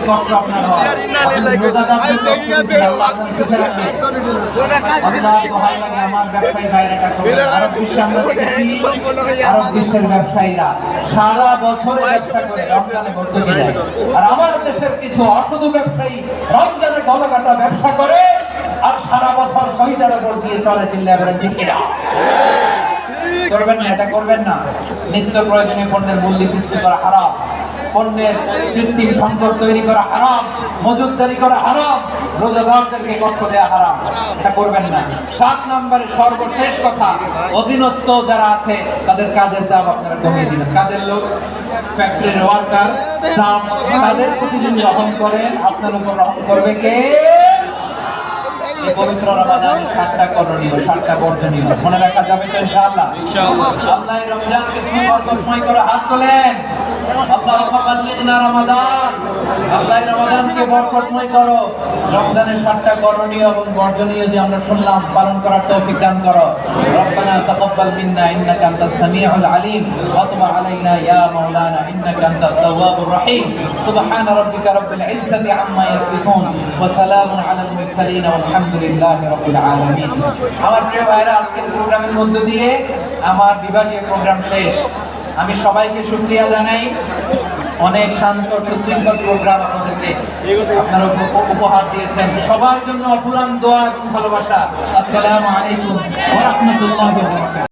কষ্ট আপনার হয় আমার ব্যবসায়ী ভাইরা আরব বিশ্বে আমরা দেখেছি আরব বিশ্বের ব্যবসায়ীরা সারা বছরে ব্যবসা করে রমজানে ভর্তুকি দেয়, আর আমার দেশের কিছু অসাধু ব্যবসায়ী রমজানে গলাকাটা ব্যবসা করে আর সারা বছর শহীদের উপর দিয়ে চলে চিল্লায় বলেন ঠিক কিনা? করবেন না, এটা করবেন না। নিত্য প্রয়োজনীয় পণ্যের মূল্য বৃদ্ধি করা হারাম, পণ্যের কৃত্রিম সংকট তৈরি করা হারাম, মজুতদারি করা হারাম, রোজাদারদেরকে কষ্ট দেওয়া হারাম, এটা করবেন না। 7 নম্বরে সর্বশেষ কথা, অধীনস্থ যারা আছে তাদের কাজের চাপ আপনারা কমিয়ে দিবেন। কাজের লোক, ফ্যাক্টরির ওয়ার্কার, স্টাফ, তাদের প্রতি যদি রহম করেন আপনার উপর রহম করবে কে? পবিত্র রমাদানে 7টা করণীয়, 7টা বর্জনীয় মনে রাখা যাবে তো ইনশাআল্লাহ? ইনশাআল্লাহ। আল্লাহ এই রমজানকে তুমি বরকতময় করে হাত তোলেন। আল্লাহুম্মা বাল্লিগনা রমাদান, আল্লাহ এই রমাদানকে বরকতময় করো। রমজানের 7টা করণীয় এবং বর্জনীয় যে আমরা শুনলাম পালন করার তৌফিক দান করো। রব্বানা তাকাব্বাল মিন্না ইন্নাকা আনতাস সামিউল আলিম ওয়া তুব আলাইনা ইয়া মাওলানা ইন্নাকা আনতাত তাওয়াবুর রহিম। সুবহানা রাব্বিকা রাব্বিল ইজ্জাতি আম্মা ইয়াসিফুন ওয়া সালামুন আলাল মুরসালিন আলহামদুলিল্লাহি রাব্বিল আলামিন। আমার প্রিয় ভাইরা, আজকের প্রোগ্রামের মধ্য দিয়ে আমার বিভাগীয় প্রোগ্রাম শেষ। আমি সবাইকে শুকরিয়া জানাই। অনেক শান্ত সুশৃঙ্খল প্রোগ্রাম আপনাদেরকে আপনারা উপহার দিয়েছেন। সবার জন্য অফুরান দোয়া এবং ভালোবাসা। আসসালামু আলাইকুম ওয়া রাহমাতুল্লাহি ওয়া বারাকাতুহু।